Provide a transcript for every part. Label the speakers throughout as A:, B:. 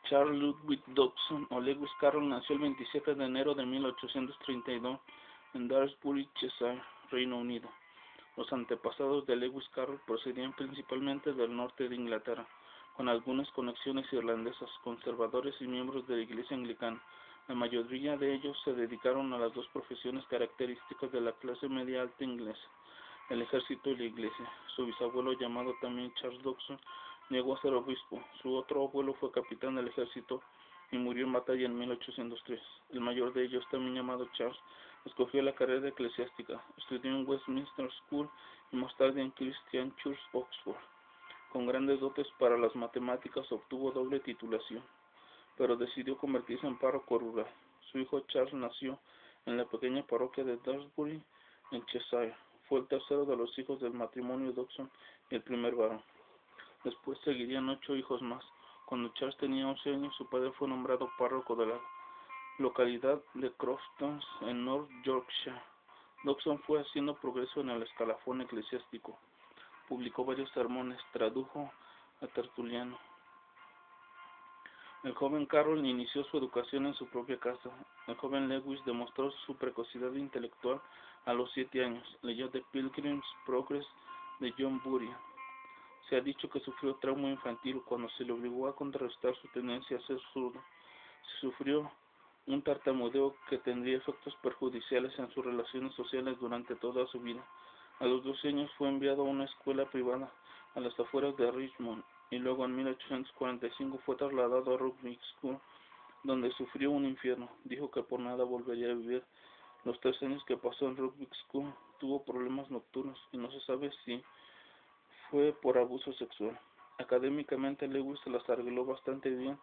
A: Charles Ludwig Dodson o Lewis Carroll nació el 27 de enero de 1832 en Daresbury, Cheshire, Reino Unido. Los antepasados de Lewis Carroll procedían principalmente del norte de Inglaterra, con algunas conexiones irlandesas, conservadores y miembros de la Iglesia Anglicana. La mayoría de ellos se dedicaron a las dos profesiones características de la clase media alta inglesa, el ejército y la iglesia. Su bisabuelo, llamado también Charles Dodson, llegó a ser obispo. Su otro abuelo fue capitán del ejército y murió en batalla en 1803. El mayor de ellos, también llamado Charles, escogió la carrera eclesiástica. Estudió en Westminster School y más tarde en Christian Church, Oxford. Con grandes dotes para las matemáticas, obtuvo doble titulación, pero decidió convertirse en párroco rural. Su hijo Charles nació en la pequeña parroquia de Daresbury, en Cheshire. Fue el tercero de los hijos del matrimonio Dodson y el primer varón. Después seguirían 8 hijos más. Cuando Charles tenía 11 años, su padre fue nombrado párroco de la localidad de Crofton, en North Yorkshire. Dodson fue haciendo progreso en el escalafón eclesiástico. Publicó varios sermones, tradujo a Tertuliano. El joven Carroll inició su educación en su propia casa. El joven Lewis demostró su precocidad intelectual a los 7 años. Leyó The Pilgrim's Progress de John Bunyan. Se ha dicho que sufrió trauma infantil cuando se le obligó a contrarrestar su tendencia a ser zurdo. Sufrió un tartamudeo que tendría efectos perjudiciales en sus relaciones sociales durante toda su vida. A los 12 años fue enviado a una escuela privada a las afueras de Richmond y luego en 1845 fue trasladado a Rugby School, donde sufrió un infierno. Dijo que por nada volvería a vivir. Los 3 años que pasó en Rugby School tuvo problemas nocturnos y no se sabe si fue por abuso sexual. Académicamente Lewis se las arregló bastante bien.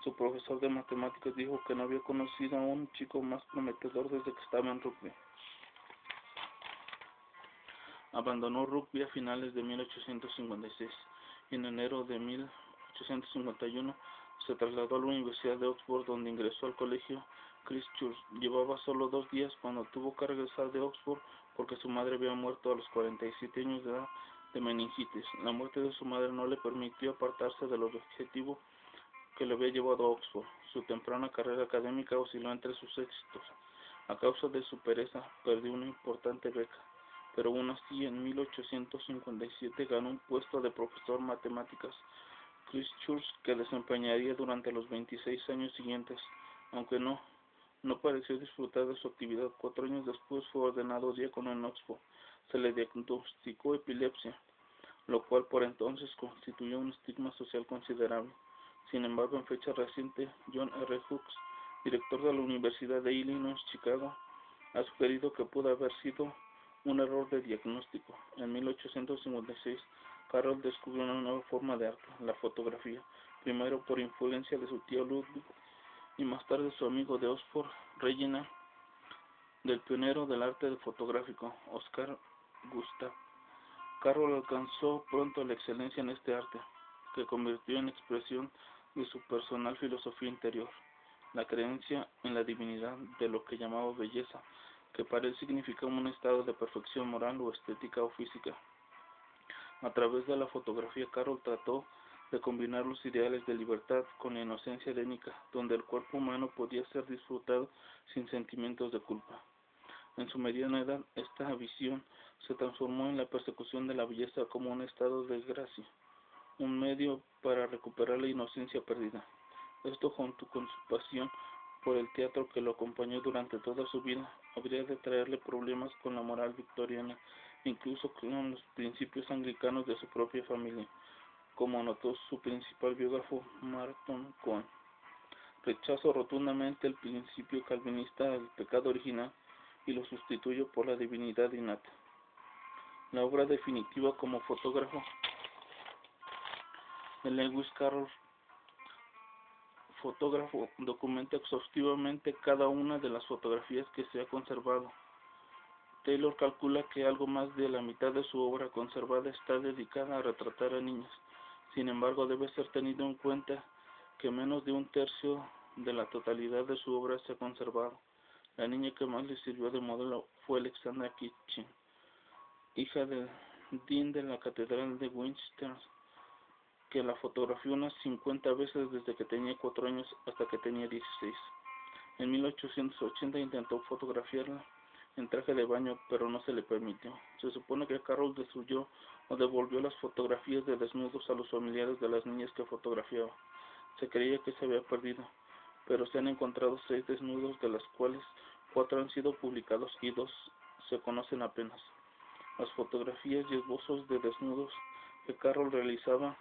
A: Su profesor de matemáticas dijo que no había conocido a un chico más prometedor desde que estaba en rugby. Abandonó rugby a finales de 1856 y en enero de 1851 se trasladó a la Universidad de Oxford, donde ingresó al colegio Christ Church. Llevaba solo 2 días cuando tuvo que regresar de Oxford porque su madre había muerto a los 47 años de edad de meningitis. La muerte de su madre no le permitió apartarse del objetivo que le había llevado a Oxford. Su temprana carrera académica osciló entre sus éxitos. A causa de su pereza, perdió una importante beca, pero aún así en 1857 ganó un puesto de profesor de matemáticas Christ Church que desempeñaría durante los 26 años siguientes, aunque no pareció disfrutar de su actividad. 4 años después fue ordenado diácono en Oxford. Se le diagnosticó epilepsia, lo cual por entonces constituyó un estigma social considerable. Sin embargo, en fecha reciente, John R. Hooks, director de la Universidad de Illinois, Chicago, ha sugerido que pudo haber sido un error de diagnóstico. En 1856, Carroll descubrió una nueva forma de arte, la fotografía, primero por influencia de su tío Ludwig y más tarde su amigo de Oxford, Reginald, del pionero del arte fotográfico, Oscar Gustav. Carroll alcanzó pronto la excelencia en este arte, que convirtió en expresión de su personal filosofía interior, la creencia en la divinidad de lo que llamaba belleza, que para él significaba un estado de perfección moral o estética o física. A través de la fotografía, Carroll trató de combinar los ideales de libertad con la inocencia helénica, donde el cuerpo humano podía ser disfrutado sin sentimientos de culpa. En su mediana edad, esta visión se transformó en la persecución de la belleza como un estado de gracia, un medio para recuperar la inocencia perdida. Esto, junto con su pasión por el teatro que lo acompañó durante toda su vida, habría de traerle problemas con la moral victoriana, incluso con los principios anglicanos de su propia familia, como anotó su principal biógrafo Marton Cohn. Rechazó rotundamente el principio calvinista del pecado original y lo sustituyó por la divinidad innata. La obra definitiva como fotógrafo de Lewis Carroll, fotógrafo, documenta exhaustivamente cada una de las fotografías que se ha conservado. Taylor calcula que algo más de la mitad de su obra conservada está dedicada a retratar a niñas. Sin embargo, debe ser tenido en cuenta que menos de un tercio de la totalidad de su obra se ha conservado. La niña que más le sirvió de modelo fue Alexandra Kitchen, hija del deán de la Catedral de Winchester, que la fotografió unas 50 veces desde que tenía 4 años hasta que tenía 16. En 1880 intentó fotografiarla en traje de baño, pero no se le permitió. Se supone que Carroll destruyó o devolvió las fotografías de desnudos a los familiares de las niñas que fotografiaba. Se creía que se había perdido, pero se han encontrado 6 desnudos, de los cuales 4 han sido publicados y 2 se conocen apenas. Las fotografías y esbozos de desnudos que Carroll realizaba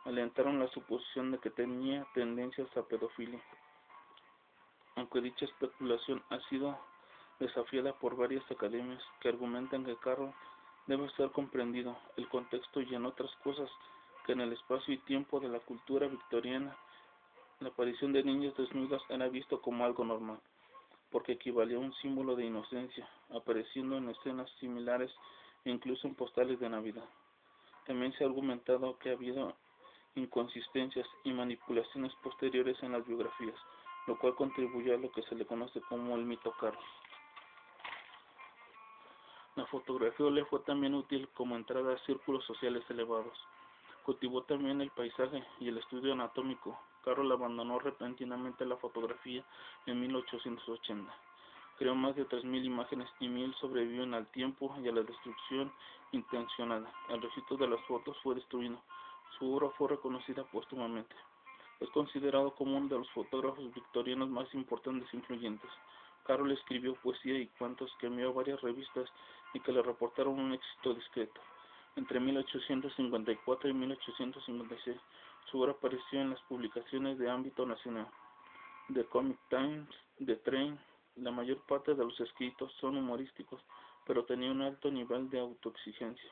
A: alentaron la suposición de que tenía tendencias a pedofilia, aunque dicha especulación ha sido desafiada por varias academias que argumentan que Carroll debe ser comprendido el contexto y en otras cosas que en el espacio y tiempo de la cultura victoriana la aparición de niñas desnudas era visto como algo normal, porque equivalía a un símbolo de inocencia, apareciendo en escenas similares e incluso en postales de Navidad. También se ha argumentado que ha habido inconsistencias y manipulaciones posteriores en las biografías, lo cual contribuyó a lo que se le conoce como el mito Carroll. La fotografía le fue también útil como entrada a círculos sociales elevados. Cultivó también el paisaje y el estudio anatómico. Carroll abandonó repentinamente la fotografía en 1880. Creó más de 3000 imágenes y 1000 sobreviven al tiempo y a la destrucción intencionada. El registro de las fotos fue destruido. Su obra fue reconocida póstumamente. Es considerado como uno de los fotógrafos victorianos más importantes e influyentes. Carroll escribió poesía y cuentos que envió a varias revistas y que le reportaron un éxito discreto. Entre 1854 y 1856, su obra apareció en las publicaciones de ámbito nacional, The Comic Times, The Train. La mayor parte de los escritos son humorísticos, pero tenía un alto nivel de autoexigencia.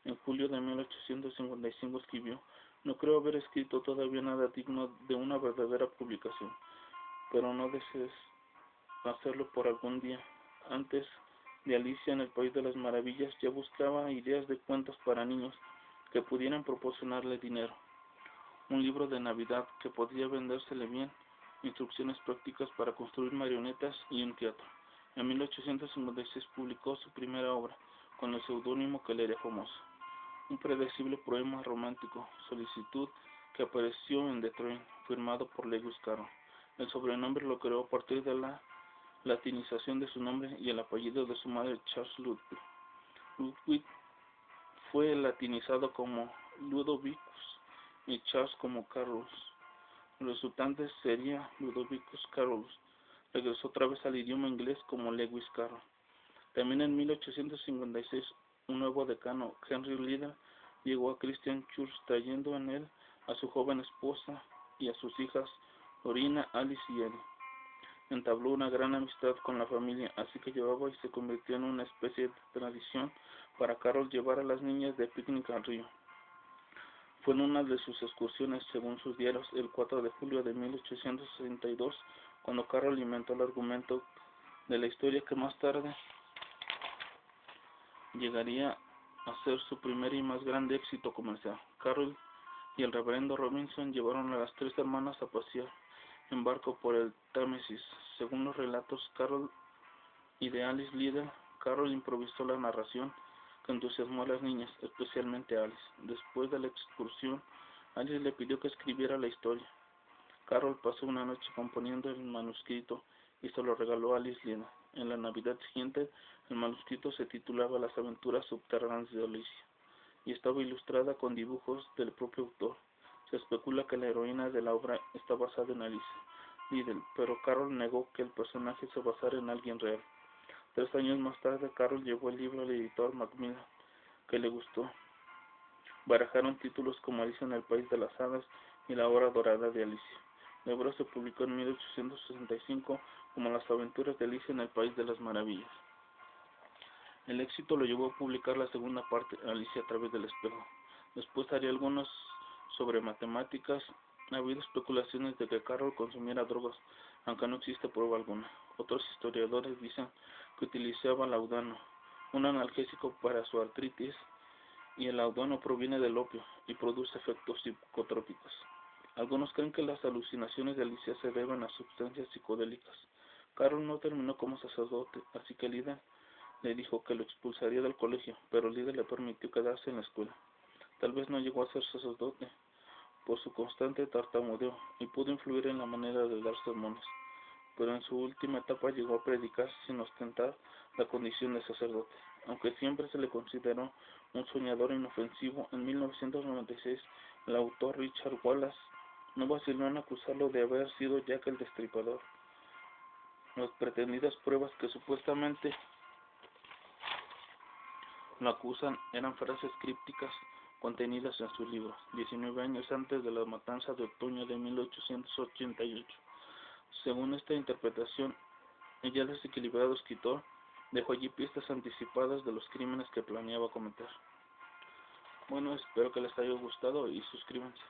A: En julio de 1855 escribió: "No creo haber escrito todavía nada digno de una verdadera publicación, pero no desees hacerlo por algún día". Antes de Alicia en el País de las Maravillas ya buscaba ideas de cuentos para niños que pudieran proporcionarle dinero, un libro de Navidad que podría vendérsele bien, instrucciones prácticas para construir marionetas y un teatro. En 1856 publicó su primera obra, con el seudónimo que le haría famoso, un predecible poema romántico, Solicitud, que apareció en Detroit, firmado por Lewis Carroll. El sobrenombre lo creó a partir de la latinización de su nombre y el apellido de su madre, Charles Ludwig. Ludwig fue latinizado como Ludovicus y Charles como Carolus. El resultante sería Ludovicus Carolus. Regresó otra vez al idioma inglés como Lewis Carroll. También en 1856, un nuevo decano, Henry Liddell, llegó a Christian Church trayendo en él a su joven esposa y a sus hijas Lorina, Alice y Ellie. Entabló una gran amistad con la familia, así que llevaba y se convirtió en una especie de tradición para Carroll llevar a las niñas de picnic al río. Fue en una de sus excursiones, según sus diarios, el 4 de julio de 1862, cuando Carroll inventó el argumento de la historia que más tarde llegaría a ser su primer y más grande éxito comercial. Carroll y el reverendo Robinson llevaron a las 3 hermanas a pasear en barco por el Támesis. Según los relatos Carroll y de Alice Liddell, Carroll improvisó la narración que entusiasmó a las niñas, especialmente a Alice. Después de la excursión, Alice le pidió que escribiera la historia. Carroll pasó una noche componiendo el manuscrito y se lo regaló a Alice Liddell. En la Navidad siguiente, el manuscrito se titulaba Las aventuras subterráneas de Alicia y estaba ilustrada con dibujos del propio autor. Se especula que la heroína de la obra está basada en Alice Liddell, pero Carroll negó que el personaje se basara en alguien real. 3 años más tarde, Carroll llevó el libro al editor Macmillan, que le gustó. Barajaron títulos como Alicia en el País de las Hadas y La Hora Dorada de Alicia. La obra se publicó en 1865 como Las aventuras de Alicia en el País de las Maravillas. El éxito lo llevó a publicar la segunda parte, Alicia a través del espejo. Después haría algunos sobre matemáticas. Ha habido especulaciones de que Carroll consumiera drogas, aunque no existe prueba alguna. Otros historiadores dicen que utilizaba laudano, un analgésico para su artritis, y el laudano proviene del opio y produce efectos psicotrópicos. Algunos creen que las alucinaciones de Alicia se deben a sustancias psicodélicas. Carroll no terminó como sacerdote, así que Liddell le dijo que lo expulsaría del colegio, pero Liddell le permitió quedarse en la escuela. Tal vez no llegó a ser sacerdote, por su constante tartamudeo y pudo influir en la manera de dar sermones, pero en su última etapa llegó a predicar sin ostentar la condición de sacerdote. Aunque siempre se le consideró un soñador inofensivo, en 1996 el autor Richard Wallace no vaciló en acusarlo de haber sido Jack el Destripador. Las pretendidas pruebas que supuestamente lo acusan eran frases crípticas contenidas en su libro, 19 años antes de la matanza de otoño de 1888. Según esta interpretación, el ya desequilibrado escritor dejó allí pistas anticipadas de los crímenes que planeaba cometer. Bueno, espero que les haya gustado y suscríbanse.